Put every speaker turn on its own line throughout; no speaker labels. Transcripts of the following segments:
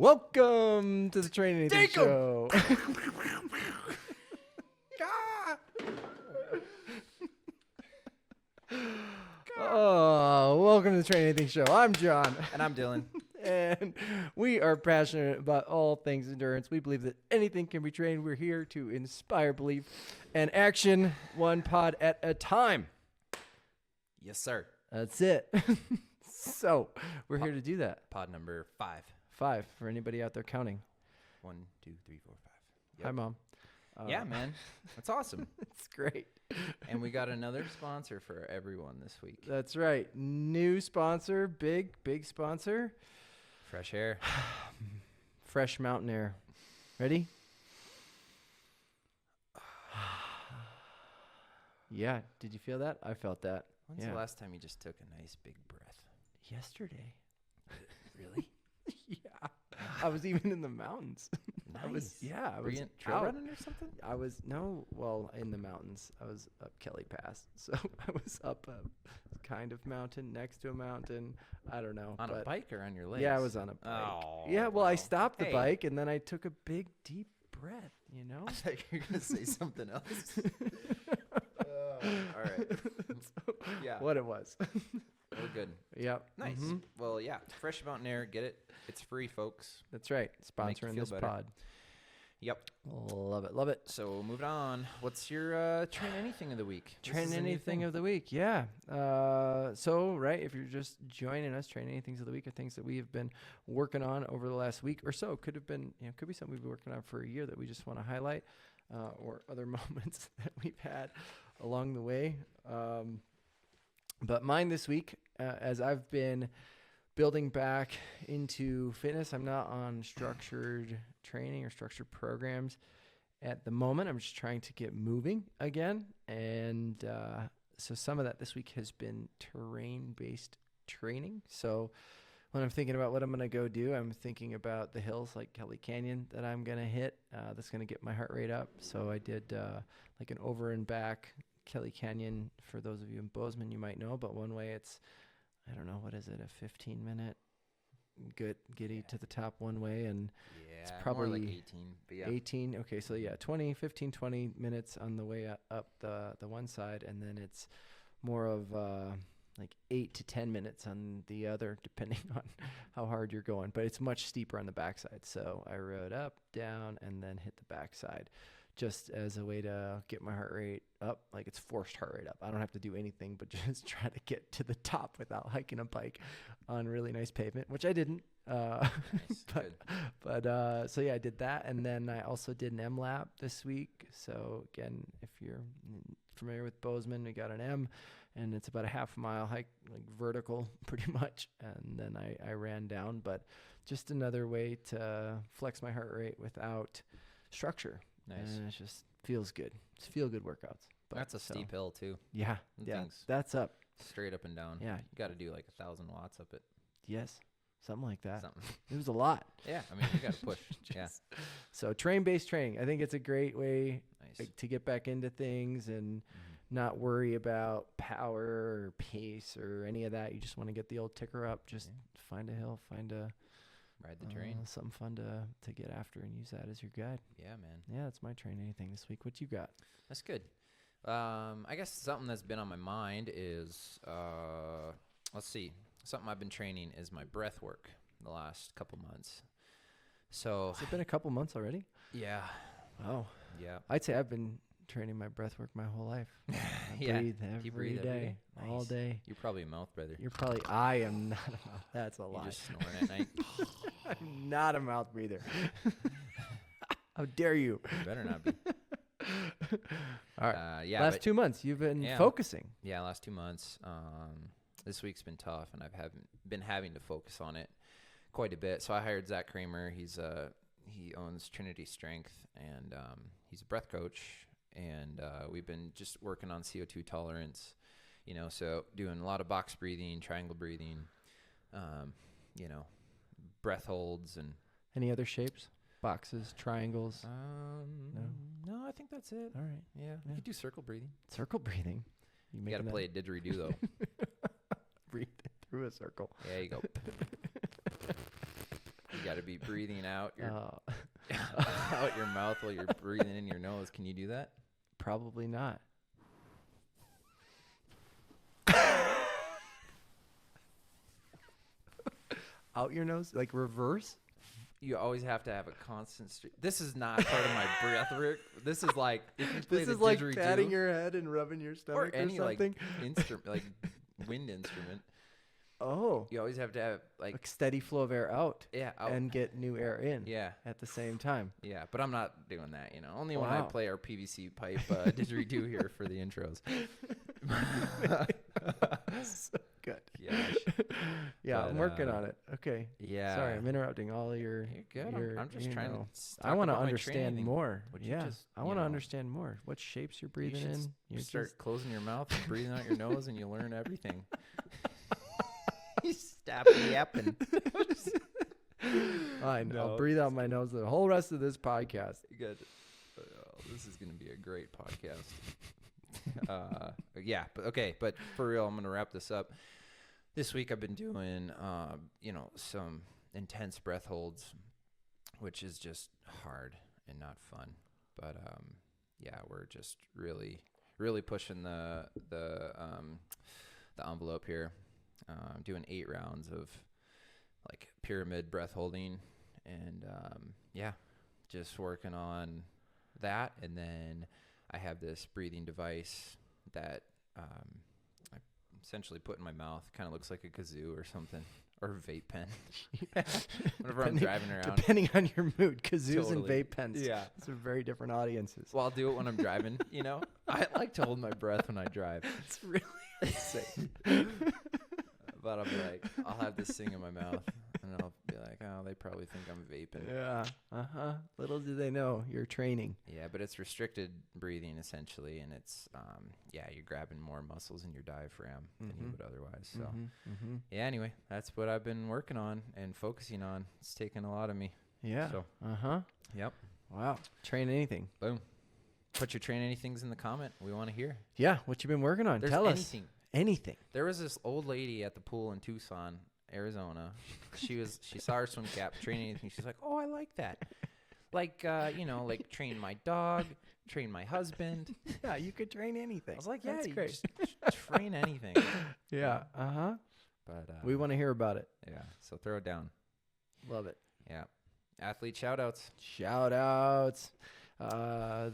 Welcome to the TrainAnything Show. Welcome to the TrainAnything Show. I'm John.
And I'm Dylan.
And we are passionate about all things endurance. We believe that anything can be trained. We're here to inspire belief and action, one pod at a time.
Yes, sir.
That's it. So we're here to do that.
Pod number 5.
5 for anybody out there counting.
1, 2, 3, 4, 5.
Hi, Mom.
Yeah, man. That's awesome.
It's great.
And we got another sponsor for everyone this week.
That's right. New sponsor, big sponsor.
Fresh air.
Fresh mountain air. Ready? Yeah. Did you feel that? I felt that.
When's the last time you just took a nice big breath?
Yesterday.
Really?
Yeah. I was even in the mountains.
Nice.
I
Were
was
you trail running or something?
in the mountains. I was up Kelly Pass. So I was up a kind of mountain next to a mountain. I don't know.
On a bike or on your legs?
Yeah, I was on a bike.
Oh,
yeah, well, I stopped the
Hey.
bike and then I took a big, deep breath, you know?
I thought you were going to say something else. All right. Yeah.
What it was.
We're good.
Yep.
Nice.
Mhm.
Well, yeah. Fresh mountain air. Get it. It's free, folks.
That's right.
Make you
Sponsoring
feel
this
better.
pod.
Yep.
Love it. Love it.
So moving on. What's your Train Anything of the week? This
Train
is a new
Anything
thing.
of the week. Yeah. Right, if you're just joining us, Train Anythings of the week are things that we have been working on over the last week or so. Could have been, could be something we've been working on for a year that we just want to highlight, or other moments that we've had along the way. But mine this week, as I've been building back into fitness, I'm not on structured training or structured programs at the moment. I'm just trying to get moving again. And so some of that this week has been terrain-based training. So when I'm thinking about what I'm going to go do, I'm thinking about the hills like Kelly Canyon that I'm going to hit. That's going to get my heart rate up. So I did like an over and back Kelly Canyon. For those of you in Bozeman, you might know, but one way it's, I don't know, what is it, a 15-minute giddy to the top one way, and it's probably
more like 18. But yeah.
18. Okay, so 20 minutes on the way up the one side, and then it's more of like 8 to 10 minutes on the other, depending on how hard you're going. But it's much steeper on the backside. So I rode up, down, and then hit the backside, just as a way to get my heart rate up. Like, it's forced heart rate up. I don't have to do anything but just try to get to the top without hiking a bike on really nice pavement, which I didn't.
Nice.
So I did that. And then I also did an M lap this week. So again, if you're familiar with Bozeman, we got an M, and it's about a half mile hike, like vertical pretty much. And then I ran down, but just another way to flex my heart rate without structure.
Nice.
And it just feels good. It's feel good workouts. But
That's a steep hill, too.
Yeah.
That
Yeah.
thing's
That's up.
straight up and down.
Yeah.
You got to do like 1,000 watts up it.
Yes. Something like that.
Something.
It was a lot.
Yeah. I mean, you got to push. Yeah.
So train-based training, I think it's a great way
Nice.
to get back into things and not worry about power or pace or any of that. You just want to get the old ticker up. Just find a hill, find a
Ride the train.
something fun to get after and use that as your guide.
Yeah, man.
Yeah, that's my Train Anything this week. What you got?
That's good. I guess something that's been on my mind is, let's see. Something I've been training is my breath work the last couple months. So
Has it been a couple months already?
yeah,
Oh,
yeah.
I'd say I've been training my breath work my whole life. I
Yeah.
breathe
You
every
breathe every
day,
day?
all
Nice.
day.
You're probably a mouth breather.
I am not a mouth. That's a
You
lie.
just snoring at night.
I'm not a mouth breather. How dare you?
You better not be.
All right.
Yeah.
Last
but
2 months, you've been
Yeah.
focusing.
Yeah, last 2 months. This week's been tough, and I've been having to focus on it quite a bit. So I hired Zach Kramer. He owns Trinity Strength, and he's a breath coach. And we've been just working on CO2 tolerance, so doing a lot of box breathing, triangle breathing, breath holds, and
Any other shapes? Boxes, triangles?
no, I think that's it.
All right.
Yeah,
Yeah.
you could do circle breathing.
Circle breathing.
You got to play a didgeridoo though.
Breathe through a circle.
There you go. You got got to be breathing out your
Oh.
out your mouth while you're breathing in your nose. Can you do that?
Probably not. Out your nose, like reverse.
You always have to have a constant stream. This is not part of my breath work. This is like if you play
This
the
is like
didgeridoo
patting your head and rubbing your stomach or
any like
something.
instrument, like wind instrument.
Oh,
You always have to have
like steady flow of air out
out.
and get new air in.
Yeah.
At the same time.
Yeah, but I'm not doing that, Only when I
Wow.
play our PVC pipe didgeridoo here for the intros.
So good.
Gosh.
Yeah,
But,
I'm working on it. Okay.
Yeah.
Sorry, I'm interrupting all your.
You're good. I'm just
you
trying
know.
to.
I want to understand more.
Would you
Yeah,
just,
I want to understand more. What shapes you're breathing
should
in? You
start
just
closing your mouth and breathing out your nose, and you learn everything. Stop yapping.
fine. I'll
No,
breathe out my nose the whole rest of this podcast.
Good. This is going to be a great podcast. Yeah, but okay. But for real, I'm going to wrap this up. This week I've been doing, some intense breath holds, which is just hard and not fun. But yeah, we're just really, really pushing the envelope here. Doing 8 rounds of like pyramid breath holding, and yeah, just working on that. And then I have this breathing device that I essentially put in my mouth. Kind of looks like a kazoo or something, or a vape pen. Whenever I'm driving around.
Depending on your mood, kazoos and
Totally.
vape pens.
Yeah.
Those are very different audiences.
Well, I'll do it when I'm driving, I like to hold my breath when I drive.
It's really insane.
But I'll have this thing in my mouth, and I'll be like, oh, they probably think I'm vaping.
Yeah. Little do they know you're training.
Yeah, but it's restricted breathing essentially, and it's you're grabbing more muscles in your diaphragm than you would otherwise. So yeah, anyway, that's what I've been working on and focusing on. It's taken a lot of me.
Yeah.
So yep.
Wow. Train anything.
Boom. Put your train anythings in the comment. We want to hear.
Yeah. What you been working on?
There's
Tell
anything.
us. Anything.
There was this old lady at the pool in Tucson, Arizona. She saw her swim cap, train anything. She's like, oh, I like that. Like, like train my dog, train my husband.
Yeah, you could train anything.
I was like, yeah,
That's
you
great.
just train anything.
Yeah.
But
We want to hear about it.
yeah, so throw it down.
Love it.
Yeah. Athlete shout outs.
Shout outs.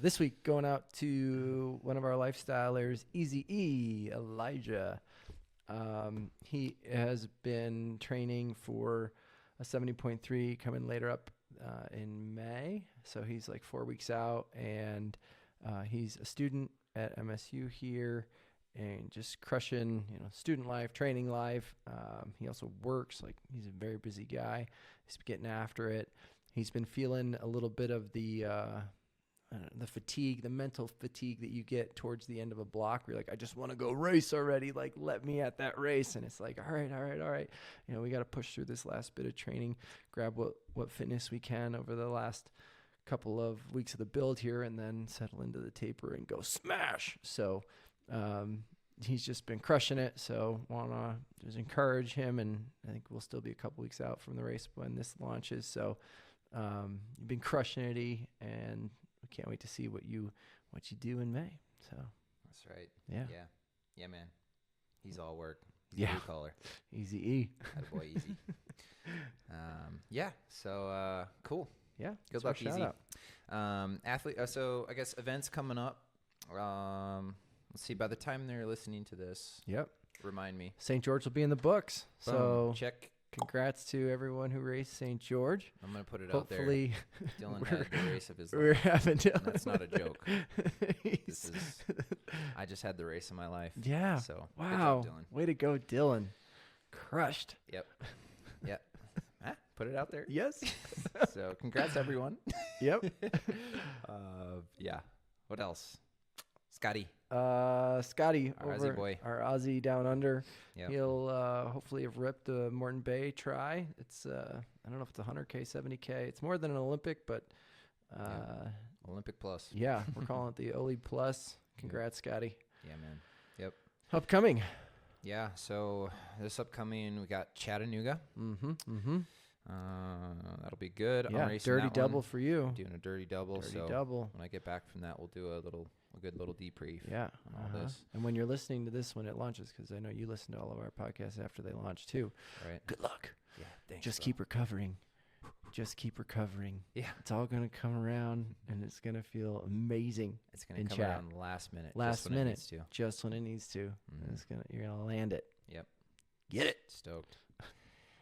This week going out to one of our lifestylers, Easy E, Elijah. He has been training for a 70.3 coming later up in May. So he's like 4 weeks out, and he's a student at MSU here and just crushing, student life, training life. He also works, like he's a very busy guy. He's getting after it. He's been feeling a little bit of the fatigue, the mental fatigue that you get towards the end of a block where you're like, I just want to go race already. Like, let me at that race. And it's like, all right. We got to push through this last bit of training, grab what fitness we can over the last couple of weeks of the build here, and then settle into the taper and go smash. So he's just been crushing it. So want to just encourage him. And I think we'll still be a couple weeks out from the race when this launches. So you've been crushing it, E, and we can't wait to see what you do in May. So
That's right.
yeah,
Yeah, man. He's all work. He's
Yeah.
a blue collar.
Easy E.
Attaboy, easy. Yeah. So cool.
Yeah,
Good
that's our
luck,
shout
Easy.
out.
Athlete. So I guess events coming up. Let's see. By the time they're listening to this,
Yep,
remind me.
St. George will be in the books.
Boom.
So
Check.
congrats to everyone who raced St. George.
I'm gonna put it
Hopefully,
out there. Dylan had the race of his
we're
life.
having Dylan.
That's not a joke.
He's-
I just had the race of my life.
yeah.
So good
Wow.
job, Dylan.
Way to go, Dylan. Crushed.
Yep. Put it out there.
Yes.
So congrats, everyone.
Yep.
Yeah. What else? Scotty.
Scotty,
Our Aussie
over
boy.
our Aussie down under.
Yep.
He'll hopefully have ripped the Morton Bay try. It's I don't know if it's 100K, 70K. It's more than an Olympic, but
Olympic plus.
yeah, we're calling it the Oli Plus. Congrats, Scotty.
Yeah, man. Yep.
Upcoming.
Yeah. So this upcoming, we got Chattanooga.
Mm-hmm.
That'll be good.
Yeah,
I'm racing
dirty
that
double
one.
for you.
Doing a dirty double.
Dirty
So
double.
when I get back from that, we'll do a good little debrief.
Yeah.
On all this.
And when you're listening to this when it launches, because I know you listen to all of our podcasts after they launch too.
Right.
Good luck.
Yeah. Thanks.
Just
bro.
keep recovering. Just keep recovering.
Yeah.
It's all going to come around, and it's going to feel amazing
It's gonna
in
come
chat.
around last minute.
Last
just when it
minute.
needs to.
just when it needs to.
Mhm.
And you're going to land it.
Yep.
Get it.
Stoked.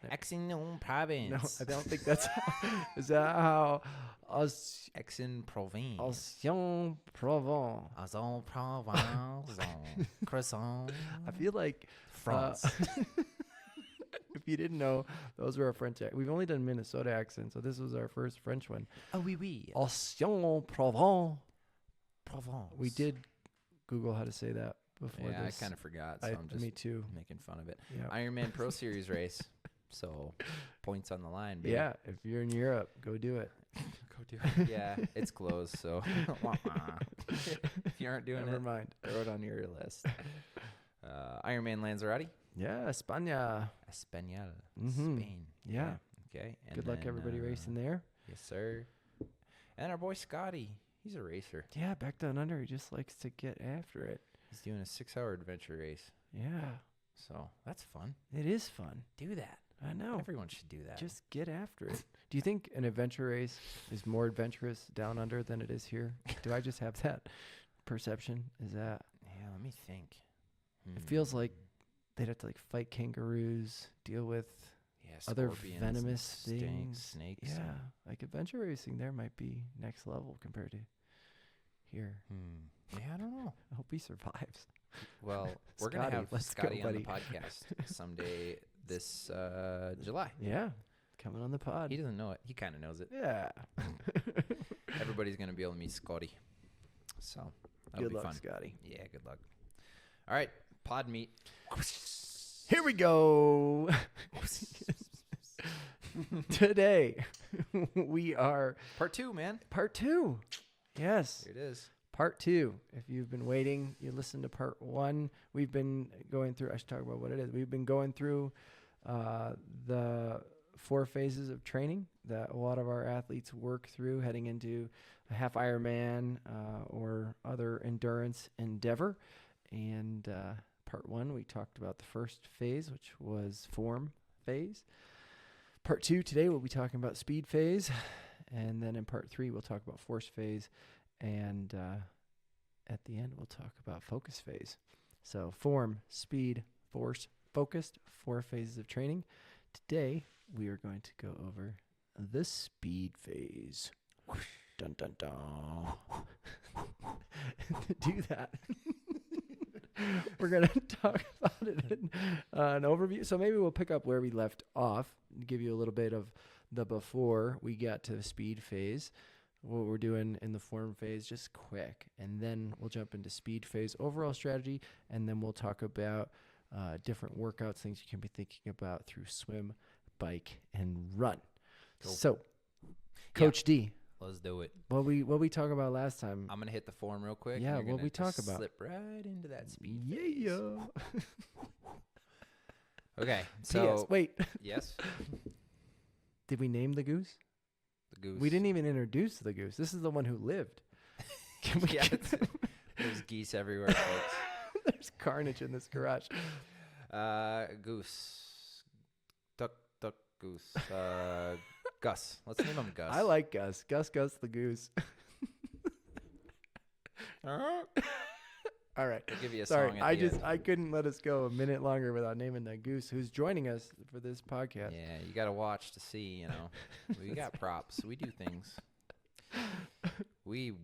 That-
Aix-en-Provence.
No, I don't think that's is that how
Aix-en-Provence.
Aix-en-Provence.
Aix-en-Provence. Croissant.
I feel like
France.
if you didn't know, those were our French. We've only done Minnesota accents, so this was our first French one.
Oh, oui, oui.
Aix-en-Provence.
Provence.
We did Google how to say that before
Yeah,
this.
I kind of forgot, so I'm just
me too.
making fun of it.
Yeah.
Ironman Pro Series race. So points on the line, baby.
Yeah, if you're in Europe, go do it.
Go do it. Yeah, it's closed, so if you aren't doing
Never
it,
mind.
throw it on your list. Ironman Lanzarote.
Yeah, España.
Español.
Mhm.
Spain.
Yeah.
Okay. And
Good luck,
then,
everybody racing there.
Yes, sir. And our boy Scotty. He's a racer.
Yeah, back down under, he just likes to get after it.
He's doing a 6-hour adventure race.
Yeah,
So that's fun.
it is fun.
Do that.
I know.
Everyone should do that.
Just get after it. Do you think an adventure race is more adventurous down under than it is here? Do I just have that perception? Is that?
Yeah, let me think.
It feels like they'd have to like fight kangaroos, deal with
yeah,
other
scorpions,
venomous
stinks,
things.
snakes.
Yeah, like adventure racing there might be next level compared to here.
Yeah, I don't know.
I hope he survives.
Well, we're going to
Scotty,
have
let's go,
Scotty on the
buddy.
podcast someday this July.
Yeah, coming on the pod.
He doesn't know it. He kind of knows it.
Yeah.
Everybody's going to be able to meet Scotty. So that'll
Good
be
luck,
fun.
Scotty.
Yeah, good luck. All right, pod meet.
Here we go. Today, we are
Part 2, man.
part 2. Yes,
Here it is.
part 2. If you've been waiting, you listened to part 1. We've been going through, I should talk about what it is. We've been going through the 4 phases of training that a lot of our athletes work through heading into a half Ironman or other endurance endeavor. And part 1, we talked about the first phase, which was form phase. Part 2, today we'll be talking about speed phase. And then in part 3, we'll talk about force phase. And at the end, we'll talk about focus phase. So form, speed, force, focused, 4 phases of training. Today, we are going to go over the speed phase. Dun, dun, dun. To do that, we're going to talk about it in an overview. So maybe we'll pick up where we left off and give you a little bit of the before we got to the speed phase, what we're doing in the form phase, just quick. And then we'll jump into speed phase, overall strategy, and then we'll talk about different workouts, things you can be thinking about through swim, bike, and run.
Cool.
So, Coach D,
Let's do it.
what we talk about last time?
I'm going to hit the form real quick.
Yeah,
and you're
what
gonna
we talk
just
about.
Slip right into that speed
Yeah,
phase.
yeah.
Okay,
P.S.
so
Wait,
yes,
did we name the goose?
the goose.
We didn't even introduce the goose. This is the one who lived. Can we
Yeah,
get
there's geese everywhere, folks.
There's carnage in this garage.
Goose. Duck, goose. Gus. Let's name him Gus.
I like Gus. Gus the goose. All right.
I'll give you a
Sorry,
song at the end.
I couldn't let us go a minute longer without naming that goose who's joining us for this podcast.
Yeah, you got to watch to see, We got props. We do things.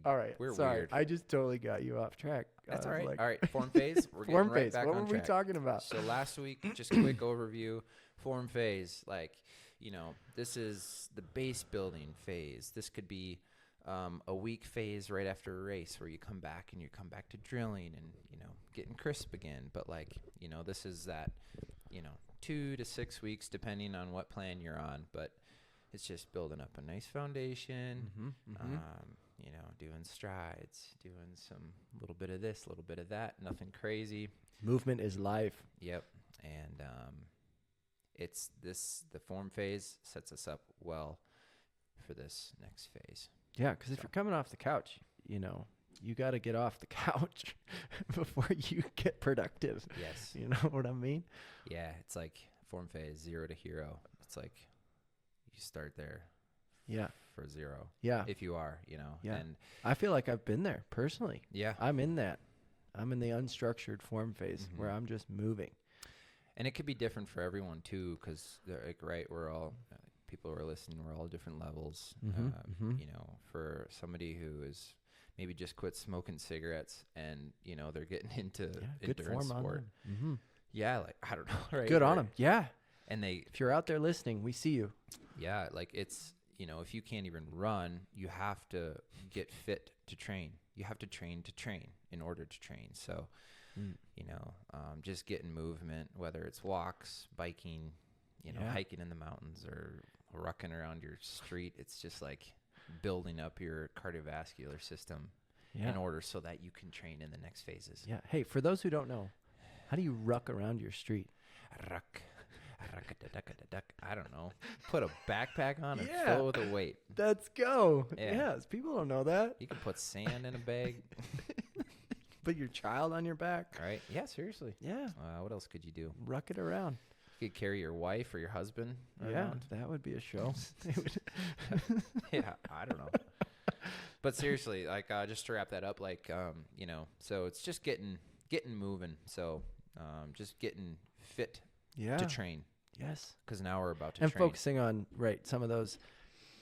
All right.
We're
Sorry,
weird.
I just totally got you off track.
That's
I
all
was
right.
like,
All right, form phase. We're
form
getting right
phase.
back
What
on
were we
track.
talking about?
So last week, just quick overview, form phase, this is the base building phase. This could be a week phase right after a race where you come back to drilling and, getting crisp again. But this is that, 2 to 6 weeks, depending on what plan you're on. But it's just building up a nice foundation, doing strides, doing some little bit of this, little bit of that, nothing crazy.
Movement is life.
Yep. And the form phase sets us up well for this next phase.
Yeah, because if you're coming off the couch, you got to get off the couch before you get productive.
Yes.
You know what I mean?
Yeah, it's like form phase 0 to hero. It's like you start there.
Yeah.
For 0.
Yeah.
If you are,
Yeah.
And
I feel like I've been there personally.
yeah.
I'm in that. I'm in the unstructured form phase where I'm just moving.
And it could be different for everyone too, because we're all people who are listening. We're all different levels. For somebody who is maybe just quit smoking cigarettes and they're getting into endurance sport. Yeah, like I don't know. Right?
Good on them. Yeah.
And
if you're out there listening, we see you.
Yeah, like it's if you can't even run, you have to get fit to train. You have to train in order to train. So. Just getting movement, whether it's walks, biking, hiking in the mountains or rucking around your street. It's just like building up your cardiovascular system in order so that you can train in the next phases.
Yeah. Hey, for those who don't know, how do you ruck around your street?
I don't know. Put a backpack on and fill it with a weight.
Let's go. Yes, people don't know that.
You can put sand in a bag.
Put your child on your back.
Right? Yeah, seriously.
Yeah.
What else could you do?
Ruck it around.
You could carry your wife or your husband around.
That would be a show.
Yeah, I don't know. But seriously, like just to wrap that up, like so it's just getting moving. So just getting fit to train.
Yes.
Because now we're about to
train.
And
focusing on some of those,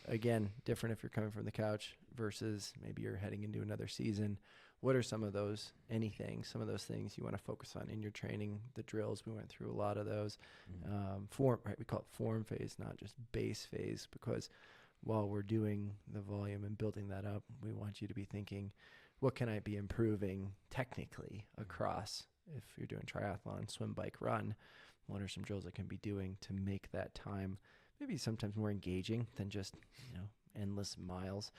again, different if you're coming from the couch versus maybe you're heading into another season. What are some of those things you want to focus on in your training? The drills, we went through a lot of those. Form, right? We call it form phase, not just base phase, because while we're doing the volume and building that up, we want you to be thinking, what can I be improving technically across? If you're doing triathlon, swim, bike, run, what are some drills I can be doing to make that time maybe sometimes more engaging than just, endless miles.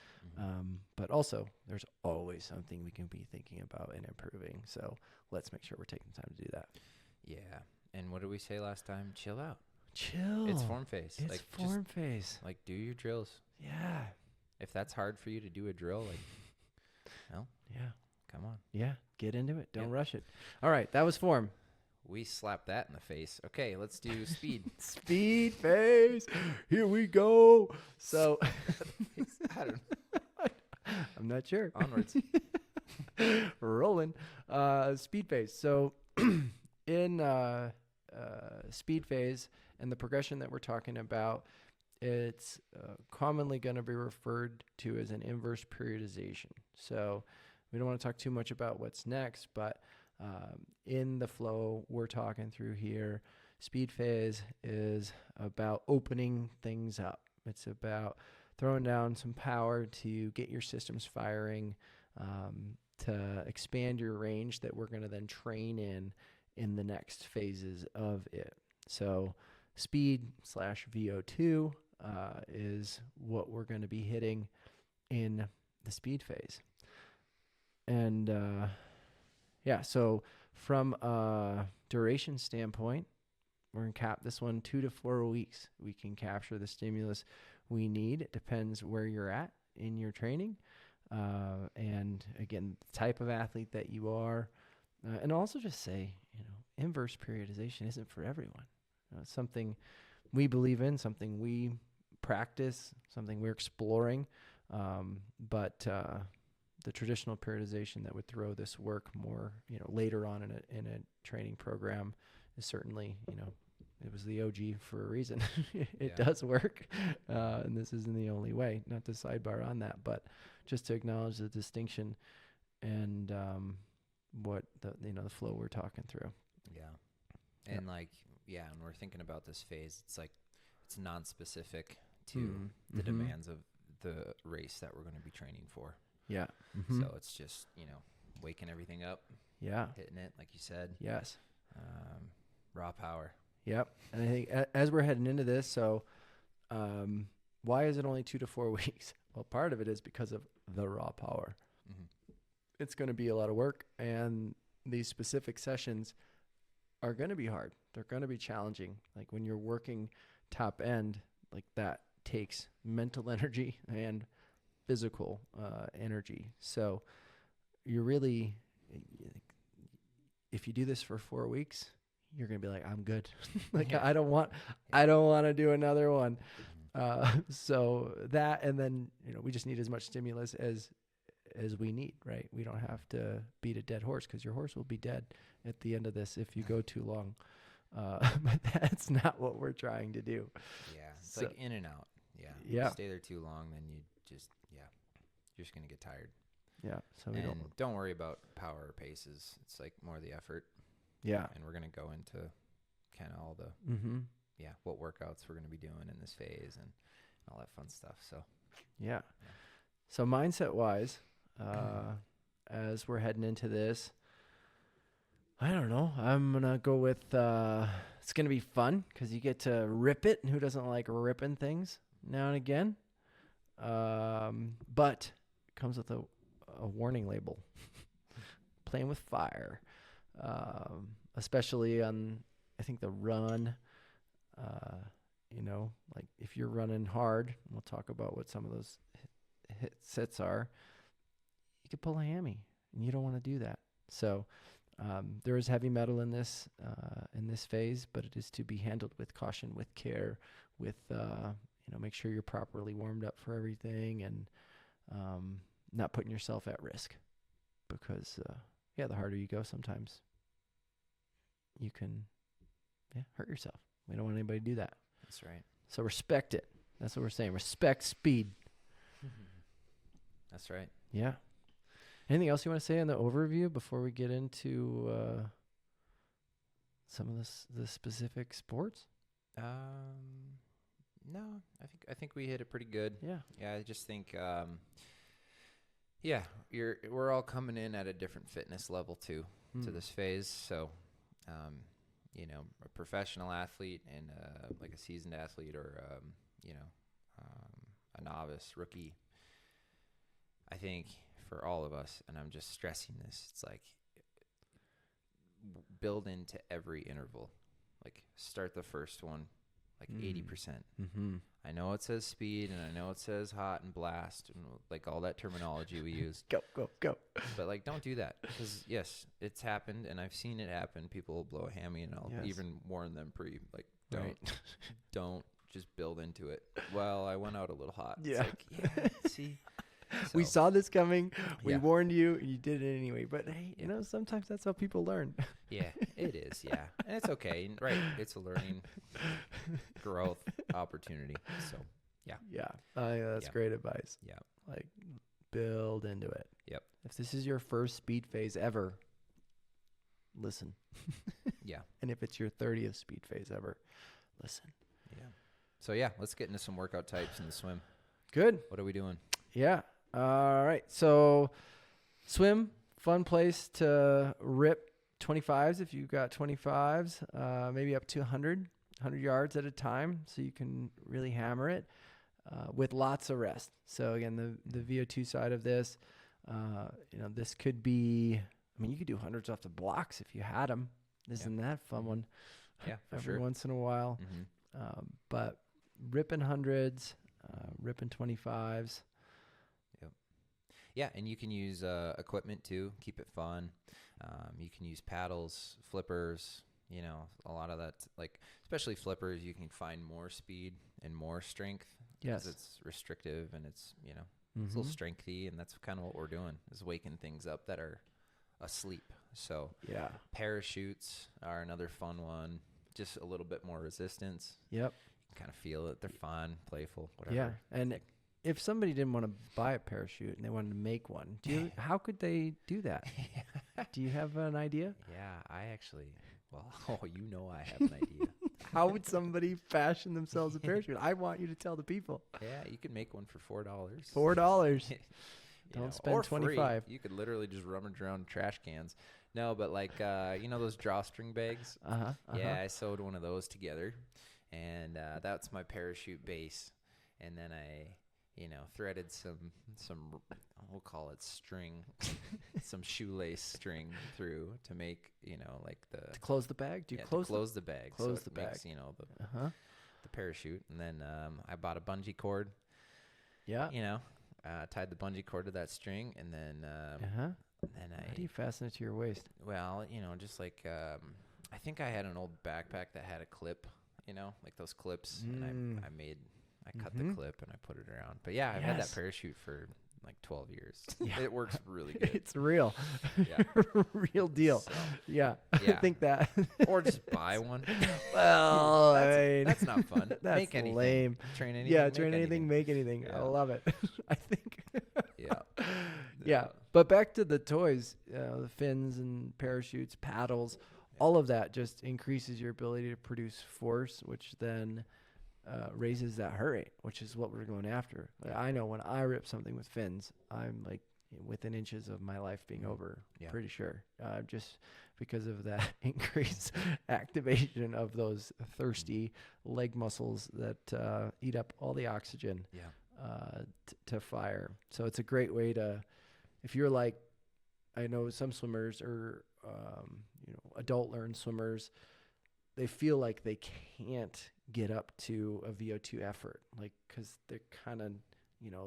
But also there's always something we can be thinking about and improving. So let's make sure we're taking time to do that.
Yeah. And what did we say last time? Chill out.
Chill.
It's form phase.
It's form phase.
Like do your drills.
Yeah.
If that's hard for you to do a drill, come on.
Yeah. Get into it. Don't rush it. All right. That was form.
We slapped that in the face. Okay, let's do speed.
Speed phase. Here we go. So I'm not sure.
Onwards.
Rolling. Speed phase. So in speed phase and the progression that we're talking about, it's commonly going to be referred to as an inverse periodization. So we don't want to talk too much about what's next, but in the flow we're talking through here, speed phase is about opening things up. It's about throwing down some power to get your systems firing, to expand your range that we're going to then train in the next phases of it. So speed / VO2 is what we're going to be hitting in the speed phase. And so from a duration standpoint, we're going to cap this one 2 to 4 weeks. We can capture the stimulus we need. It depends where you're at in your training. And again, the type of athlete that you are. And also just say, inverse periodization isn't for everyone. It's something we believe in, something we practice, something we're exploring. But the traditional periodization that would throw this work more, later on in a training program is certainly, it was the OG for a reason. It does work. And this isn't the only way. Not to sidebar on that, but just to acknowledge the distinction and what the flow we're talking through.
Yeah. And when we're thinking about this phase, it's like it's non-specific to the demands of the race that we're going to be training for.
Yeah.
So it's just, waking everything up.
Yeah.
Hitting it, like you said.
Yes.
Raw power. Yep.
And I think as we're heading into this, so why is it only 2 to 4 weeks? Well, part of it is because of the raw power. It's going to be a lot of work, and these specific sessions are going to be hard. They're going to be challenging. Like when you're working top end, like that takes mental energy and physical energy. So you're really, if you do this for 4 weeks, you're going to be like, I'm good. Like, I don't want to do another one. So that, and then, we just need as much stimulus as we need, right? We don't have to beat a dead horse, because your horse will be dead at the end of this if you go too long. But that's not what we're trying to do.
Yeah. It's like in and out. Yeah.
Yeah.
Stay there too long, then you're just going to get tired.
Yeah. So
don't worry about power or paces. It's like more the effort.
Yeah.
And we're going to go into kind of all the, what workouts we're going to be doing in this phase and all that fun stuff. So,
yeah. So mindset wise, as we're heading into this, I don't know. I'm going to go with, it's going to be fun because you get to rip it. And who doesn't like ripping things now and again? But it comes with a warning label. Playing with fire. Especially on, I think, the run, like if you're running hard, and we'll talk about what some of those hits are, you could pull a hammy, and you don't want to do that. So there is heavy metal in this phase, but it is to be handled with caution, with care, with make sure you're properly warmed up for everything, and not putting yourself at risk, because the harder you go, sometimes you can hurt yourself. We don't want anybody to do that.
That's right.
So respect it. That's what we're saying. Respect speed.
That's right.
Yeah. Anything else you want to say on the overview before we get into some of the specific sports?
No, I think we hit it pretty good.
Yeah.
Yeah, I just think we're all coming in at a different fitness level too to this phase. So a professional athlete and like a seasoned athlete, or a novice rookie, I think for all of us, and I'm just stressing this, it's like build into every interval. Like start the first one like 80%. I know it says speed, and I know it says hot and blast, and like all that terminology we use.
Go.
But like, don't do that, because yes, it's happened, and I've seen it happen. People will blow a hammy, and I'll even warn them don't just build into it. Well, I went out a little hot.
Yeah.
It's like, see. So,
we saw this coming. We warned you. You did it anyway. But hey, sometimes that's how people learn.
Yeah, it is. Yeah, and it's okay. Right, it's a learning, growth opportunity. So, yeah.
Yeah, that's great advice.
Yeah,
like build into it.
Yep.
If this is your first speed phase ever, listen.
Yeah.
And if it's your 30th speed phase ever, listen.
Yeah. So yeah, let's get into some workout types in the swim.
Good.
What are we doing?
Yeah. All right. So swim, fun place to rip 25s if you've got 25s, maybe up to 100 yards at a time, so you can really hammer it with lots of rest. So again, the VO2 side of this, this could be, you could do hundreds off the blocks if you had them. Isn't that fun one?
Yeah, for
every
sure.
once in a while. But ripping hundreds, ripping 25s.
Yeah, and you can use equipment too. Keep it fun. You can use paddles, flippers. A lot of that, like especially flippers, you can find more speed and more strength.
Yes,
it's restrictive, and it's it's a little strengthy, and that's kind of what we're doing, is waking things up that are asleep. So
yeah,
parachutes are another fun one. Just a little bit more resistance.
Yep,
you can kind of feel it. They're fun, playful, whatever.
Yeah, and if somebody didn't want to buy a parachute and they wanted to make one, how could they do that? Do you have an idea?
Yeah, I actually, I have an idea.
How would somebody fashion themselves a parachute? I want you to tell the people.
Yeah, you could make one for $4.
$4. Don't spend $25.
You could literally just rummage around trash cans. No, but like, those drawstring bags? Yeah, I sewed one of those together, and that's my parachute base. And then I threaded some we'll call it string, some shoelace string through to make, like
To close the bag? Do you
close the bag?
Close
so
the
it
bag.
makes, the parachute. And then I bought a bungee cord,
Yeah.
tied the bungee cord to that string, and then
How
I,
do you fasten it to your waist?
well, just like, I think I had an old backpack that had a clip, like those clips, and I cut the clip and I put it around. But yeah, I've had that
Yes.
parachute for like 12 years.
Yeah.
It works really good.
It's real.
Yeah.
Real deal.
So,
Yeah.
yeah.
I think that.
or just buy one.
Well,
that's not fun.
That's
Make anything.
lame.
Train anything.
Yeah,
make
train anything, make anything.
Yeah.
I love it. I think.
Yeah.
Yeah. But back to the toys, the fins and parachutes, paddles, all of that just increases your ability to produce force, which then raises that heart rate, which is what we're going after. Like, I know when I rip something with fins, I'm like within inches of my life being over.
Yeah.
Pretty sure, just because of that increased activation of those thirsty leg muscles that eat up all the oxygen to fire. So it's a great way to, if you're like, I know some swimmers or adult learned swimmers, they feel like they can't get up to a VO2 effort, like, because they're kind of,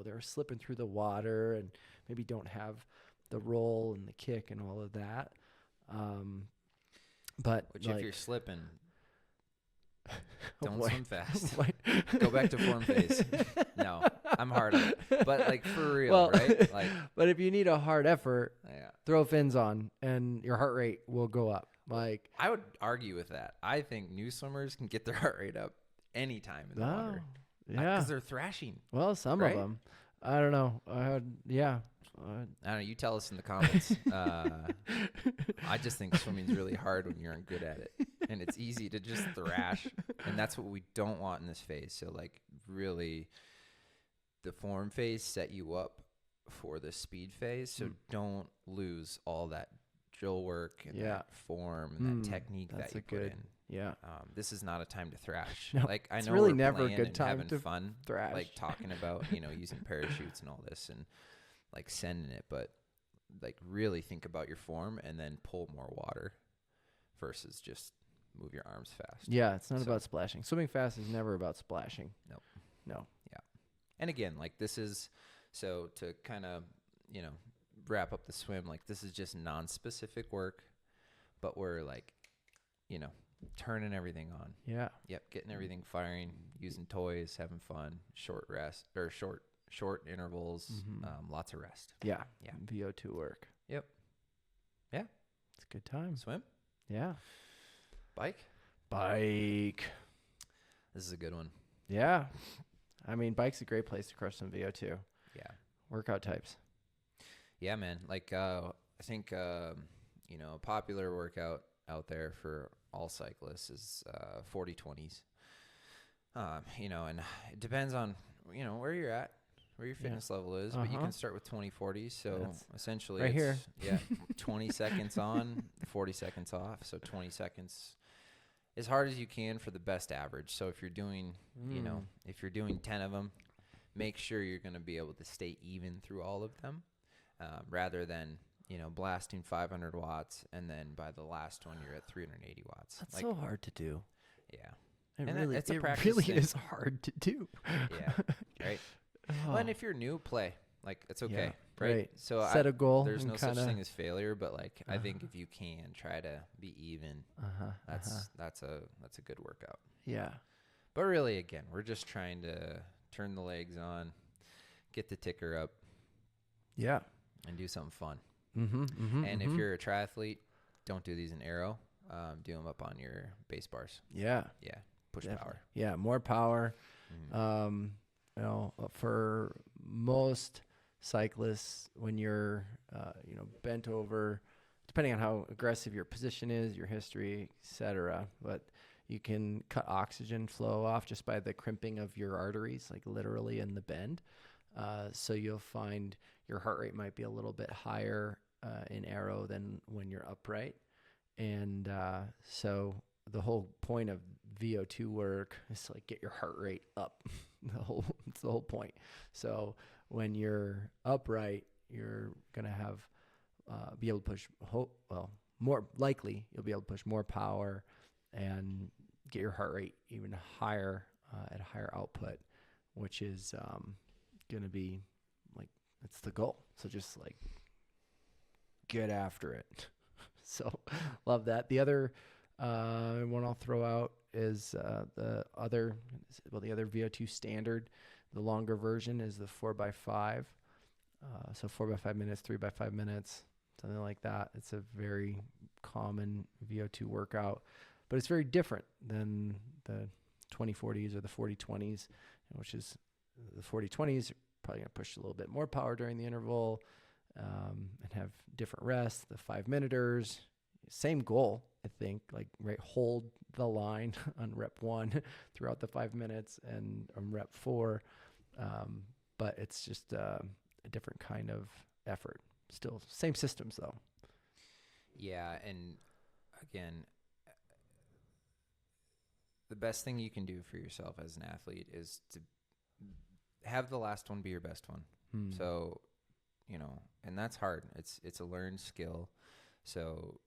they're slipping through the water and maybe don't have the roll and the kick and all of that. But
Which,
like,
if you're slipping, don't
What?
swim fast.
What?
Go back to form phase. No, I'm hard on it. But like for real,
Well,
right? Like,
but if you need a hard effort,
yeah.
throw fins on and your heart rate will go up. Like,
I would argue with that. I think new swimmers can get their heart rate up anytime in the water.
Yeah.
Because they're thrashing.
Well, some
right?
of them. I don't know. Yeah.
I don't know. You tell us in the comments. I just think swimming's really hard when you're good at it. And it's easy to just thrash. And that's what we don't want in this phase. So, like, really, the form phase set you up for the speed phase. So don't lose all that drill work and that form and that technique that you put in.
Yeah.
This is not a time to thrash.
No,
like, I
it's
know
really
we're
never a
playing
good
and
time
having
to
fun,
thrash.
like talking about, using parachutes and all this and like sending it, but like really think about your form and then pull more water versus just move your arms fast.
Yeah, it's not about splashing. Swimming fast is never about splashing.
Nope.
No.
Yeah. And again, like this is, so to kind of, wrap up the swim, like this is just non-specific work, but we're like, turning everything on.
Yeah.
Yep. Getting everything firing, using toys, having fun, short rest or short intervals, lots of rest.
Yeah.
Yeah.
VO2 work.
Yep. Yeah.
It's a good time.
Swim.
Yeah.
Bike. This is a good one.
Yeah. I mean, bike's a great place to crush some VO2.
Yeah.
Workout types.
Yeah, man. Like, I think, a popular workout out there for all cyclists is 40-20s. And it depends on, where you're at, where your fitness level is, but you can start with 20-40s. So
That's
essentially,
right here.
Yeah, 20 seconds on, 40 seconds off. So 20 seconds as hard as you can for the best average. So if you're doing, if you're doing 10 of them, make sure you're going to be able to stay even through all of them, rather than, blasting 500 watts and then by the last one you're at 380 watts.
That's
like,
so hard to do.
Yeah.
It
And
really,
it's a
it
practice
really
thing.
is hard to do.
Yeah. Right. Well, and if you're new, play. Like, it's okay.
Yeah,
Right. So
set a goal.
there's
and
no such
kinda,
thing as failure, but like, I think if you can try to be even, that's a good workout.
Yeah.
But really, again, we're just trying to turn the legs on, get the ticker up,
Yeah.
and do something fun.
And
If you're a triathlete, don't do these in aero. Do them up on your base bars.
Yeah.
Yeah. Push
Definitely.
power.
Yeah, more power. For most cyclists, when you're, bent over, depending on how aggressive your position is, your history, etc., but you can cut oxygen flow off just by the crimping of your arteries, like literally in the bend. So you'll find your heart rate might be a little bit higher in aero than when you're upright. And so the whole point of VO2 work is to like get your heart rate up. It's the whole point. So when you're upright, you're gonna have be able to push. More likely you'll be able to push more power and get your heart rate even higher at a higher output, which is gonna be like it's the goal. So just like get after it. So love that. The other one I'll throw out is the other VO2 standard. The longer version is the 4x5. So 4x5 minutes, 3x5 minutes, something like that. It's a very common VO2 workout, but it's very different than the 2040s or the 4020s, which is the 4020s. Probably going to push a little bit more power during the interval and have different rests. The 5-minuters, same goal, I think, like right, hold the line on rep 1 throughout the 5 minutes and on rep 4. But it's just a different kind of effort. Still same systems though.
Yeah. And again, the best thing you can do for yourself as an athlete is to have the last one be your best one. So, and that's hard. It's a learned skill. So,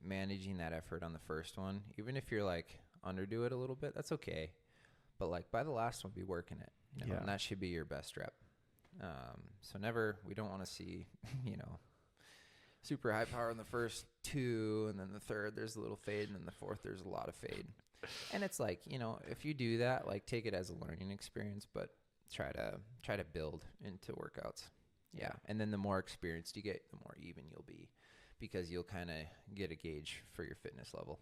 managing that effort on the first one, even if you're like underdo it a little bit, that's okay. But like by the last one, be working it, and that should be your best rep. So we don't want to see, super high power in the first 2, and then the third, there's a little fade, and then the fourth, there's a lot of fade. And it's like, if you do that, like take it as a learning experience, but try to build into workouts. Yeah. And then the more experienced you get, the more even you'll be, because you'll kind of get a gauge for your fitness level.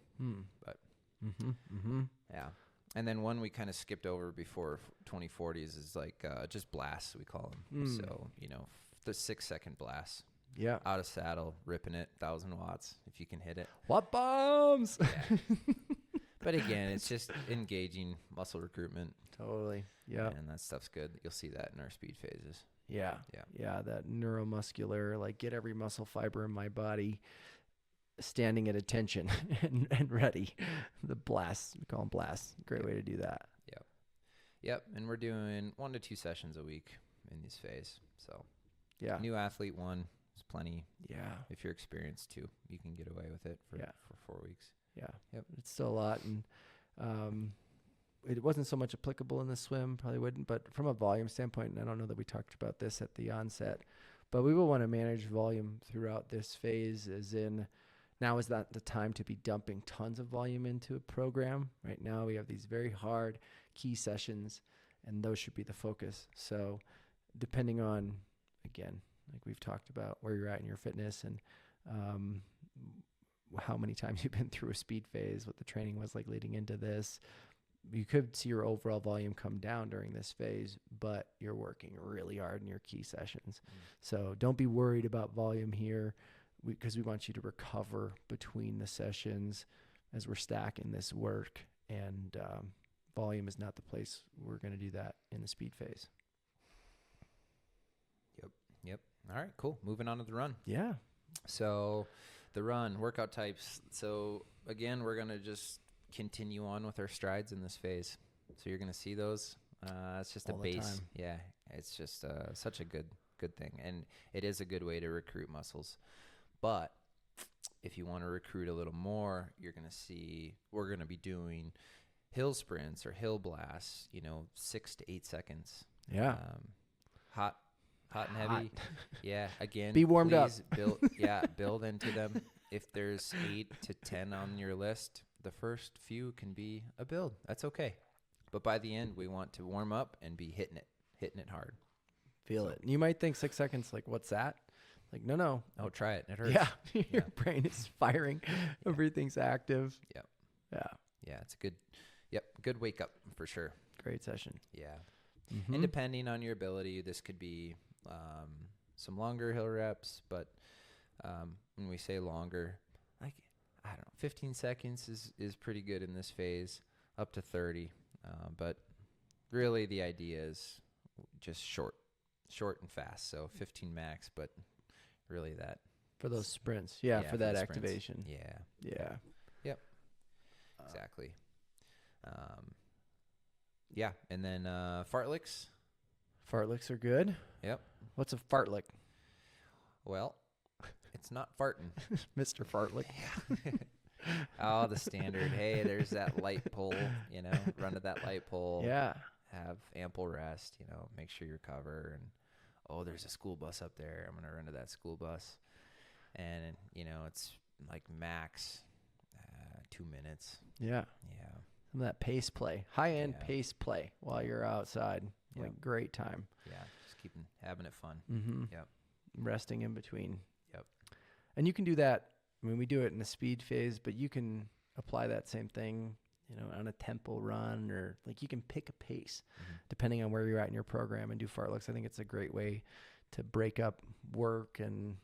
But yeah. And then one we kind of skipped over before 2040s is like just blasts, we call them. So, the 6-second blast.
Yeah.
Out of saddle, ripping it, 1,000 watts if you can hit it.
What bombs?
Yeah. But again, it's just engaging muscle recruitment.
Totally. Yeah.
And that stuff's good. You'll see that in our speed phases.
Yeah. That neuromuscular, like get every muscle fiber in my body standing at attention and ready. The blasts, we call them blasts. Great way to do that.
Yep. And we're doing 1 to 2 sessions a week in this phase. So
yeah,
new athlete 1 is plenty.
Yeah.
If you're experienced 2, you can get away with it for 4 weeks.
Yeah.
Yep.
It's still a lot. And it wasn't so much applicable in the swim, probably wouldn't, but from a volume standpoint, and I don't know that we talked about this at the onset, but we will want to manage volume throughout this phase, as in now is not the time to be dumping tons of volume into a program. Right now we have these very hard key sessions, and those should be the focus. So depending on, again, like we've talked about, where you're at in your fitness and how many times you've been through a speed phase, what the training was like leading into this, you could see your overall volume come down during this phase, but you're working really hard in your key sessions. So don't be worried about volume here, because we want you to recover between the sessions as we're stacking this work, and volume is not the place we're going to do that in the speed phase.
Yep. All right, cool. Moving on to the run.
Yeah.
So the run, workout types. So again, we're going to just continue on with our strides in this phase. So you're going to see those. It's just all a base. Yeah. It's just such a good thing. And it is a good way to recruit muscles. But if you want to recruit a little more, you're going to see we're going to be doing hill sprints or hill blasts, 6 to 8 seconds.
Yeah.
Hot and heavy. Yeah. Again,
be warmed up.
Build into them. If there's 8 to 10 on your list, the first few can be a build. That's okay. But by the end, we want to warm up and be hitting it hard.
Feel it. You might think 6 seconds, like, what's that? Like, no.
Oh, try it. It hurts.
Yeah. Your brain is firing. Everything's active.
Yep.
Yeah.
Yeah. It's good wake up for sure.
Great session.
Yeah. Mm-hmm. And depending on your ability, this could be some longer hill reps, but when we say longer, like, I don't know, 15 seconds is pretty good in this phase, up to 30. But really the idea is just short and fast. So 15 max, but really that.
For those sprints. Yeah, for that
sprints.
activation.
Yeah.
Yeah.
Yep. exactly. Yeah, and then fartleks.
Fartleks are good.
Yep.
What's a fartlek?
Well, it's not farting.
Mr. Fartlek.
Oh, the standard. Hey, there's that light pole, run to that light pole.
Yeah.
Have ample rest, make sure you're covered. And, oh, there's a school bus up there. I'm going to run to that school bus. And, it's like max 2 minutes.
Yeah.
Yeah.
Some of that pace play, high-end
Yeah.
pace play while you're outside.
Yep.
Like, great time.
Yeah, just having it fun.
Mm-hmm.
Yep.
Resting in between.
Yep.
And you can do that. I mean, we do it in the speed phase, but you can apply that same thing, on a tempo run, or like you can pick a pace depending on where you're at in your program and do fartleks. I think it's a great way to break up work and,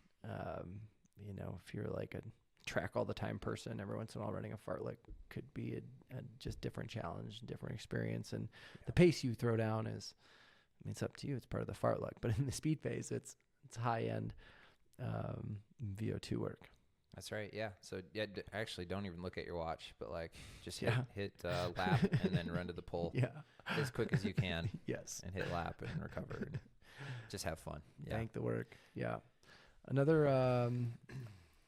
if you're like a track all the time person, every once in a while running a fartlek could be a just different challenge, different experience. And the pace you throw down it's up to you. It's part of the fartlek, but in the speed phase, it's high end VO2 work.
That's right. Yeah. So actually don't even look at your watch, but like just
Yeah.
hit lap and then run to the pole as quick as you can.
Yes.
And hit lap and recover and just have fun. Yeah.
Bank the work. Yeah. Another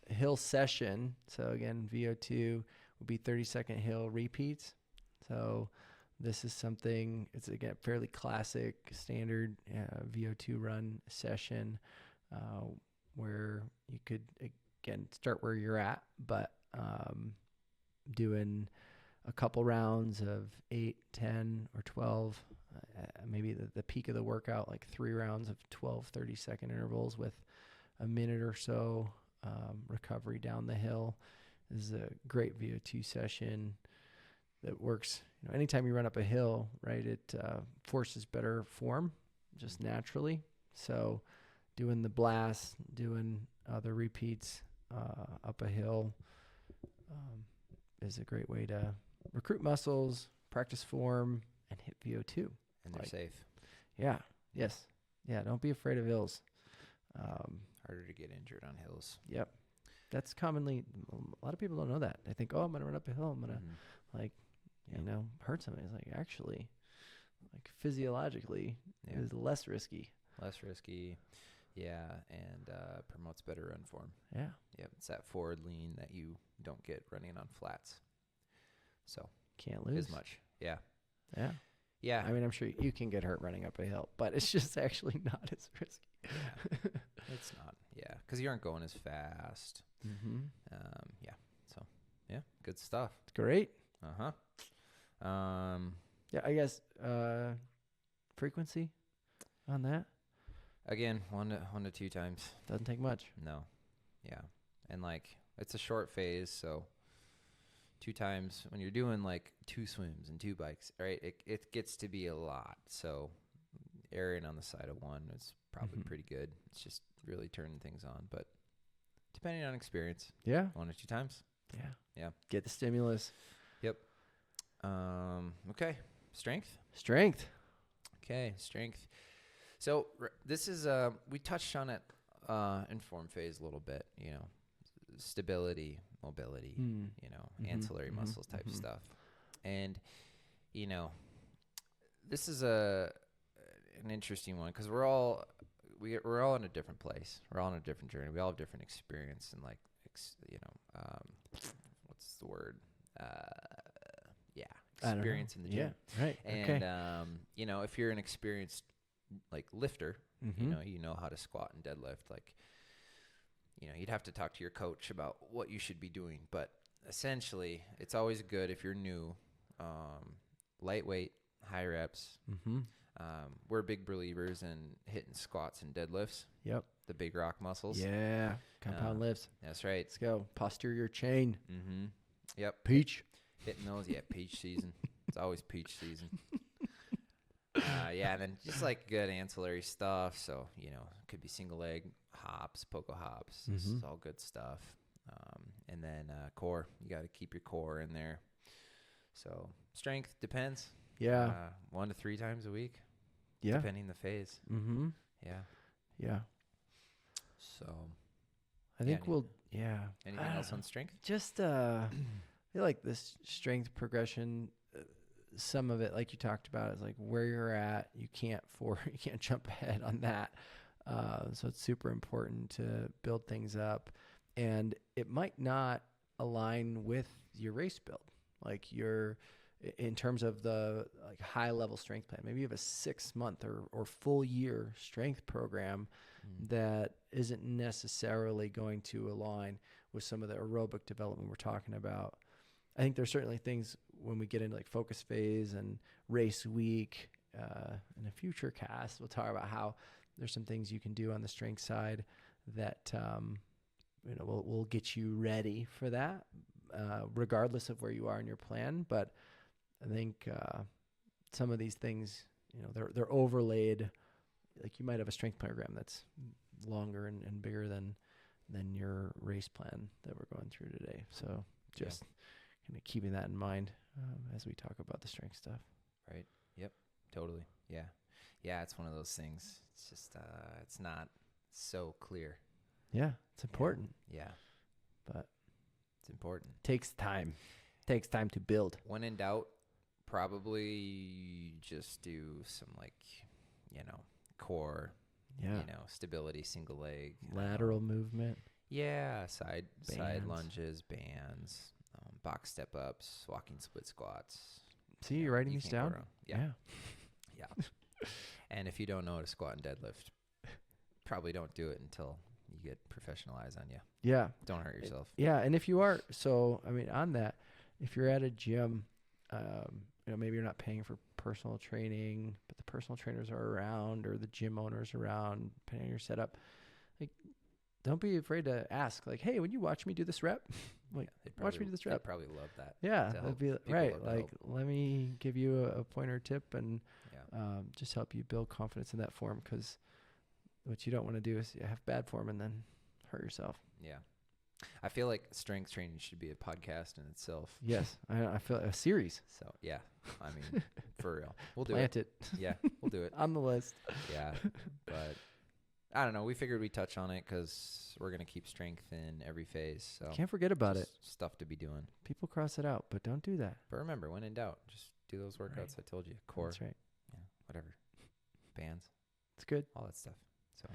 hill session. So again, VO2 will be 30-second hill repeats. So this is something, it's again, fairly classic standard VO2 run session where you could, again, start where you're at, but doing a couple rounds of 8, 10, or 12, maybe the peak of the workout, like 3 rounds of 12, 30-second intervals with a minute or so recovery down the hill. This is a great VO2 session that works. Anytime you run up a hill, right, it forces better form just naturally. So doing the blast, doing other repeats up a hill is a great way to recruit muscles, practice form, and hit VO2.
And they're safe.
Yeah. Yes. Yeah. Don't be afraid of hills.
Harder to get injured on hills.
Yep. That's commonly, a lot of people don't know that. They think, oh, I'm going to run up a hill. I'm going to, hurt somebody. It's like, actually, like physiologically, it is less risky.
Less risky. Yeah. And promotes better run form.
Yeah.
Yep. It's that forward lean that you don't get running on flats. So
can't lose
as much. Yeah.
Yeah.
Yeah.
I mean, I'm sure you can get hurt running up a hill, but it's just actually not as risky.
Yeah. It's not. Yeah. Because you aren't going as fast.
Mm-hmm.
Yeah. So, yeah. Good stuff.
It's great.
Uh-huh.
Yeah, I guess frequency on that?
Again, 1 to 2 times.
Doesn't take much.
No. Yeah. And like it's a short phase, so 2 times when you're doing like 2 swims and 2 bikes, right? It gets to be a lot. So erring on the side of 1 is probably pretty good. It's just really turning things on, but depending on experience.
Yeah.
1 or 2 times.
Yeah.
Yeah.
Get the stimulus.
Yep. Okay. Strength. Okay. Strength. So this is, we touched on it in form phase a little bit, stability, mobility, ancillary muscles type stuff. And, this is an interesting one because we're all in a different place. We're all on a different journey. We all have different experience and what's the word? Experience in the gym.
Yeah, right.
And, if you're an experienced like lifter, you know how to squat and deadlift, like, you'd have to talk to your coach about what you should be doing. But essentially, it's always good if you're new, lightweight, high reps. We're big believers in hitting squats and deadlifts.
Yep.
The big rock muscles.
Yeah. Compound lifts.
That's right.
Let's go. Posterior chain.
Yep.
Peach.
Hitting those. Yeah. Peach season. It's always peach season. And then just like good ancillary stuff. So, it could be single leg hops, pogo hops. This is all good stuff. And then core. You got to keep your core in there. So strength depends.
Yeah.
1 to 3 times a week.
Yeah.
Depending the phase. Yeah.
Yeah.
So
I think anything else
on strength?
Just feel like this strength progression, some of it, like you talked about, is like where you're at. You can't jump ahead on that. So it's super important to build things up, and it might not align with your race build. Like in terms of the like high level strength plan, maybe you have a 6-month or full year strength program that isn't necessarily going to align with some of the aerobic development we're talking about. I think there's certainly things when we get into like focus phase and race week, in a future cast, we'll talk about how there's some things you can do on the strength side that, will get you ready for that, regardless of where you are in your plan. But I think, some of these things, they're overlaid. Like you might have a strength program that's longer and bigger than your race plan that we're going through today. So just kind of keeping that in mind as we talk about the strength stuff.
Right. Yep. Totally. Yeah. Yeah. It's one of those things. It's just, it's not so clear.
Yeah. It's important.
Yeah.
But
it's important.
Takes time to build.
When in doubt, probably just do some core, stability, single leg,
lateral movement.
Yeah. Side lunges, bands, box step ups, walking split squats.
See, you're writing these down?
Yeah. And if you don't know how to squat and deadlift, probably don't do it until you get professional eyes on you.
Yeah.
Don't hurt yourself.
Yeah. And if you are, on that, if you're at a gym, maybe you're not paying for personal training, but the personal trainers are around or the gym owners around, depending on your setup. Like, don't be afraid to ask, like, hey, would you watch me do this rep? Watch me do this rep.
They'd probably love that.
Yeah. That'd be right. Like, let me give you a pointer tip and just help you build confidence in that form, because what you don't want to do is have bad form and then hurt yourself.
Yeah. I feel like strength training should be a podcast in itself.
Yes. I feel a series.
So, yeah. I mean, for real. We'll do
Plant it.
Yeah. We'll do it.
On the list.
Yeah. But I don't know. We figured we'd touch on it because we're going to keep strength in every phase. So
can't forget about it.
Stuff to be doing.
People cross it out, but don't do that.
But remember, when in doubt, just do those workouts.
Right.
I told you. Core.
That's right.
Yeah. Whatever. Bands.
It's good.
All that stuff. So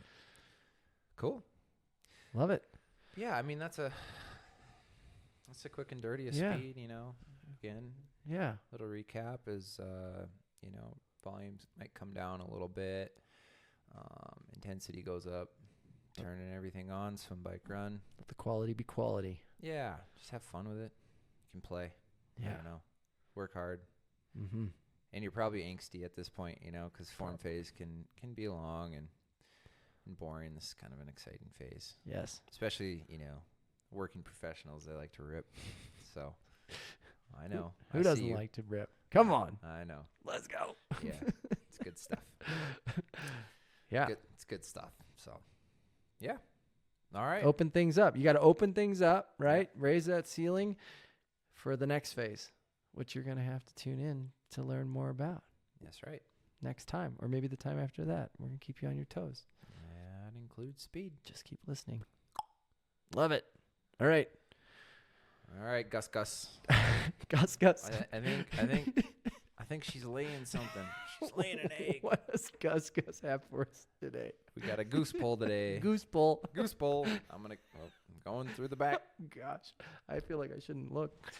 cool.
Love it.
Yeah. I mean, that's a quick and dirty of speed, again.
Yeah.
Little recap is, volumes might come down a little bit. Intensity goes up, turning everything on, swim, bike, run.
Let the quality be quality.
Yeah, just have fun with it. You can play.
Yeah.
I don't know. Work hard.
Mm-hmm.
And you're probably angsty at this point, because form phase can be long and boring. This is kind of an exciting phase.
Yes.
Especially, working professionals, they like to rip. So, I know.
Who doesn't like to rip? Come on.
I know.
Let's go.
Yeah, it's good stuff.
Yeah.
It's good stuff. So, yeah. All right.
Open things up. You got to open things up, right? Yeah. Raise that ceiling for the next phase, which you're going to have to tune in to learn more about.
That's right.
Next time, or maybe the time after that. We're going to keep you on your toes.
That includes speed.
Just keep listening. Love it. All right.
All right, Gus.
Gus.
I think she's laying something. She's laying an egg.
What does Gus have for us today?
We got a goose pull today.
Goose pull.
I'm going through the back.
Gosh, I feel like I shouldn't look.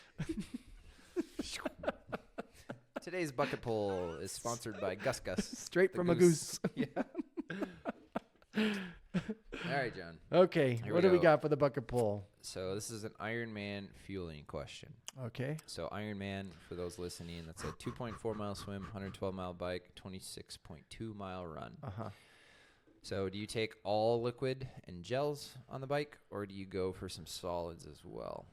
Today's bucket pull is sponsored by Gus.
Straight from a goose.
Yeah. All right, John.
Okay, what do we got for the bucket pull?
So this is an Ironman fueling question.
Okay.
So Ironman, for those listening, that's a 2.4 mile swim, 112-mile bike, 26.2 mile run.
Uh-huh.
So do you take all liquid and gels on the bike, or do you go for some solids as well?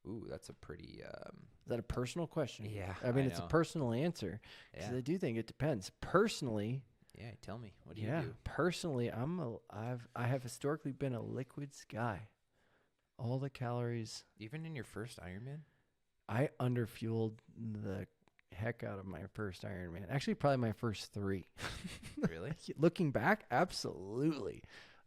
Ooh, that's a pretty...
Is that a personal question?
Yeah,
I mean, it's a personal answer.
Yeah.
I do think it depends. Personally...
Yeah, tell me. What do you do?
Personally, I have historically been a liquids guy. All the calories.
Even in your first Ironman?
I underfueled the heck out of my first Ironman. Actually, probably my first 3.
Really?
Looking back, absolutely.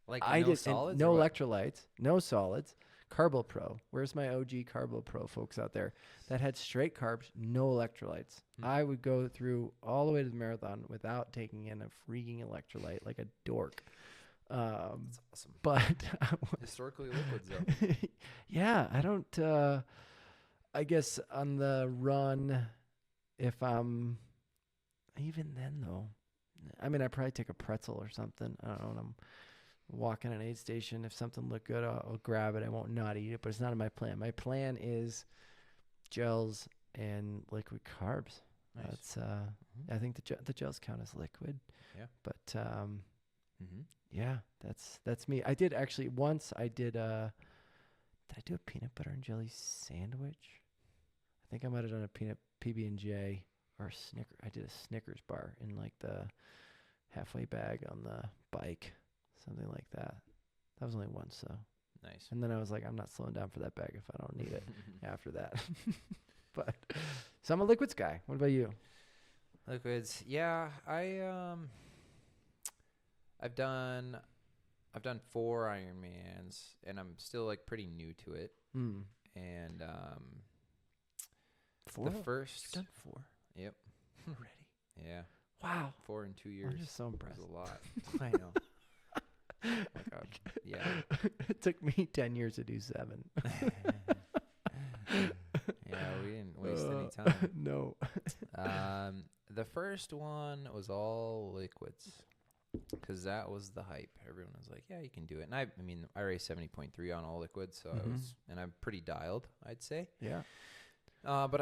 Like
no solids? No electrolytes, no solids. Carbo Pro. Where's my OG Carbo Pro folks out there that had straight carbs, no electrolytes? I would go through all the way to the marathon without taking in a freaking electrolyte like a dork.
That's awesome.
But
Historically liquids, though.
yeah, I don't. I guess on the run, if I'm even then though, I mean, I probably take a pretzel or something. I don't know. When I'm walking an aid station, if something look good, I'll grab it. I won't not eat it, but it's not in my plan. My plan is gels and liquid carbs.
Nice.
That's I think the gels count as liquid.
Yeah.
But yeah, that's me. I did actually once. I did I do a peanut butter and jelly sandwich? I think I might have done a peanut PB&J or a Snicker. I did a Snickers bar in like the halfway bag on the bike, something like that. That was only once though.
Nice.
And then I was like, I'm not slowing down for that bag if I don't need it after that. But so I'm a liquids guy. What about you?
Liquids, yeah. I've done 4 Ironmans, and I'm still like pretty new to it. And
4?
the first,
You've done 4
yep,
already.
yeah,
Wow.
4 in 2 years.
I'm just so impressed.
That's a lot. I know. Oh my God. Yeah.
It took me 10 years to do 7.
Yeah, we didn't waste any time.
No.
The first one was all liquids, because that was the hype. Everyone was like, yeah, you can do it. And I mean, I raced 70.3 on all liquids, so and I'm pretty dialed, I'd say.
Yeah.
But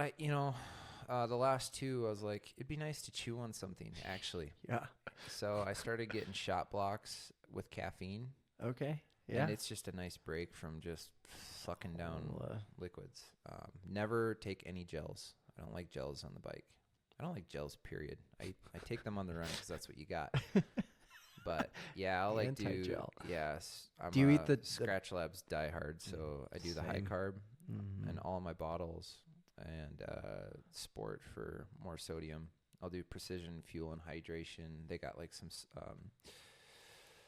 the last 2, I was like, it'd be nice to chew on something, actually.
Yeah.
So I started getting shot blocks with caffeine.
Okay. Yeah.
And it's just a nice break from just sucking down liquids. Never take any gels. I don't like gels on the bike. I don't like gels, period. I take them on the run because that's what you got. But yeah, I'll like do. Yes.
Do you eat the
Scratch Labs diehard? So I do the high carb and all my bottles, and sport for more sodium. I'll do precision fuel and hydration. They got like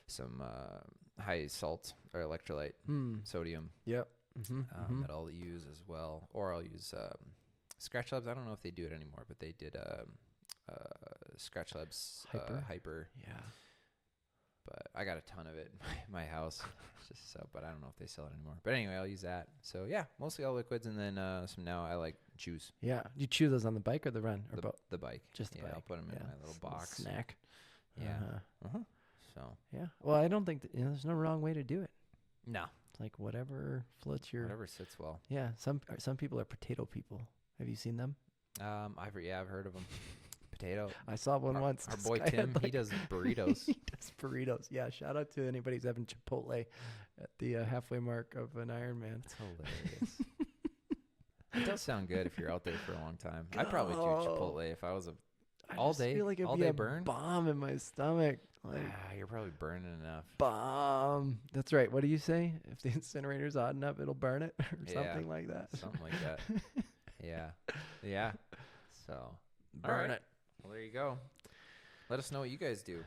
some high salt or electrolyte sodium.
Yep.
That I'll use as well, or I'll use Scratch Labs. I don't know if they do it anymore, but they did Scratch Labs hyper.
Yeah.
But I got a ton of it in my house, but I don't know if they sell it anymore. But anyway, I'll use that. So yeah, mostly all liquids, and then some now I like juice.
Yeah. Do you chew those on the bike or the run or both?
The bike.
Just the bike.
I'll put them in my little box.
Snack.
Yeah. So.
Yeah. Well, I don't think there's no wrong way to do it.
No.
It's like whatever floats your.
Whatever sits well.
Yeah. Some people are potato people. Have you seen them?
I've heard of them. Potato.
I saw one once.
Our boy Tim, he does burritos.
He does burritos. Yeah. Shout out to anybody who's having Chipotle at the halfway mark of an Ironman.
It's hilarious. It does sound good if you're out there for a long time. I'd probably do Chipotle if I was all day.
Feel like it'd
all
be
day
a
burn.
Bomb in my stomach. Like,
you're probably burning enough.
Bomb. That's right. What do you say? If the incinerator's odd enough, it'll burn it or something like that.
Something like that. Yeah. Yeah. So
burn it.
Well, there you go. Let us know what you guys do.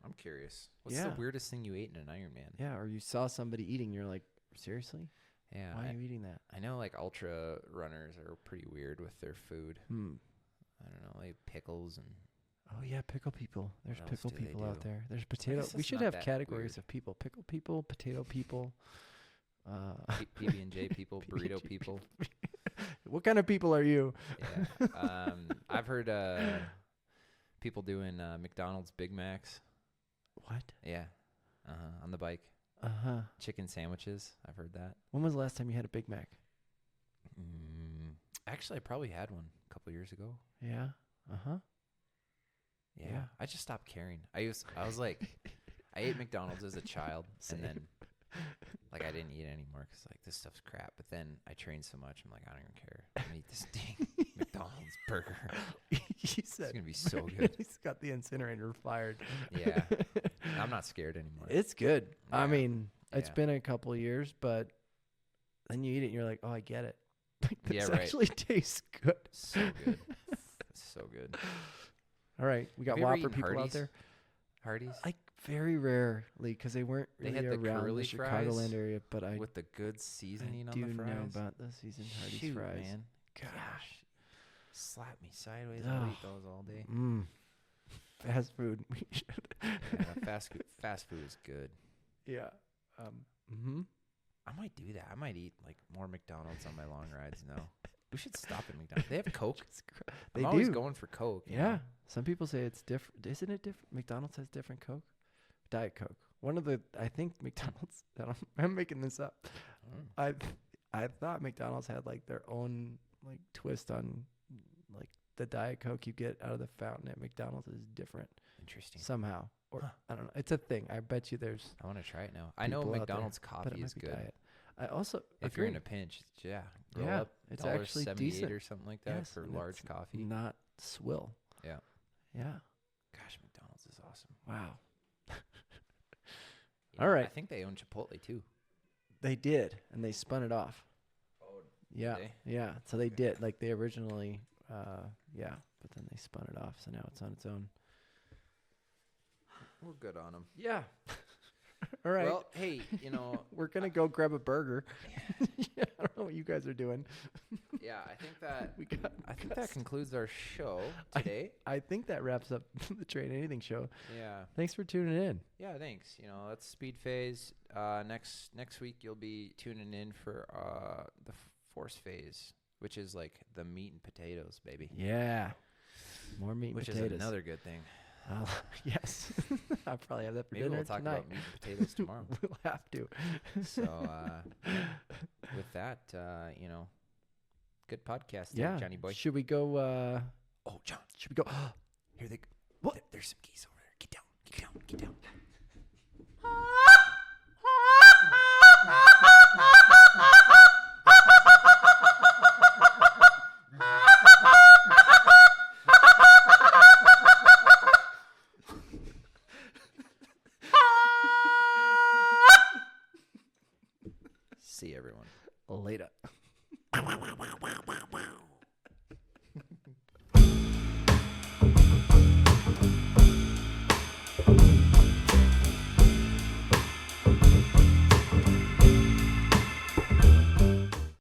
I'm curious. What's the weirdest thing you ate in an Ironman?
Yeah, or you saw somebody eating, you're like, seriously?
Yeah.
Why are you eating that?
I know like ultra runners are pretty weird with their food. I don't know, like pickles and.
Oh yeah, pickle people. There's pickle people out there. There's potato. We should
not
have
that
categories
weird.
of people: pickle people, potato people,
PB&J people, burrito people.
What kind of people are you?
Yeah. I've heard people doing McDonald's Big Macs.
What?
Yeah. On the bike. Chicken sandwiches. I've heard that.
When was the last time you had a Big Mac?
Actually, I probably had one a couple years ago.
Yeah.
Yeah. I just stopped caring. I was like, I ate McDonald's as a child, and then like I didn't eat it anymore because like this stuff's crap. But then I trained so much, I'm like, I don't even care. I'm gonna eat this dang McDonald's burger.
He said
it's gonna be so good.
He's got the incinerator fired.
Yeah, I'm not scared anymore.
It's good.
Yeah.
I mean, it's been a couple years, but then you eat it and you're like, oh, I get it. Like, this actually tastes good.
So good. It's so good.
All right, we got
Have you ever
Whopper
eaten
people
Hardee's?
out there.
Hardee's?
Like Very rarely, because they weren't
They
really
had the
around the
curly
Chicagoland
fries
area. But I
with the good seasoning
do
on the fries.
know about the seasoned Hardee's
Shoot,
fries.
man.
Gosh.
Slap me sideways. I'll eat those all day.
Fast food. We should.
Yeah, fast food is good.
Yeah.
I might do that. I might eat like more McDonald's on my long rides now. We should stop at McDonald's. They have Coke.
They
I'm always
do.
going for Coke. you
Yeah.
know?
Some people say it's different. Isn't it different? McDonald's has different Coke. Diet Coke. I think McDonald's. I'm making this up. I thought McDonald's had like their own like twist on like the Diet Coke you get out of the fountain at McDonald's is different
Interesting.
somehow. Or I don't know. It's a thing. I bet you there's.
I want to try it now. I know
people out there,
McDonald's
but
coffee
it might
is
be
good.
diet. I also
If you're in
agree.
a pinch, roll
Yeah,
up
it's actually
$1.78
decent
or something like that
Yes,
for
and
large
it's
coffee.
not swill.
Yeah.
Yeah.
Gosh, McDonald's is awesome.
Wow.
You
All
know,
right.
I think they own Chipotle too.
They did, and they spun it off.
Oh,
Yeah.
they?
Yeah. So they did. Like they originally, but then they spun it off. So now it's on its own.
We're good on them.
Yeah. All right.
Well, hey, you know,
we're gonna go grab a burger. Yeah, I don't know what you guys are doing.
yeah, I think that
We got
I think that concludes our show today.
I think that wraps up the Train Anything show.
Yeah.
Thanks for tuning in.
Yeah, thanks. You know, that's Speed Phase. Next week you'll be tuning in for the Force Phase, which is like the meat and potatoes, baby.
Yeah. More meat and
Which
potatoes.
is another good thing.
Yes. I'll probably have that for
Maybe
dinner
we'll talk
tonight.
about meat and potatoes tomorrow.
We'll have to.
So with that, you know, good podcast,
Yeah.
Johnny boy.
Should we go?
Oh, John,
Should we go?
here they.
What?
There's some geese over there. Get down. Get down. Get down.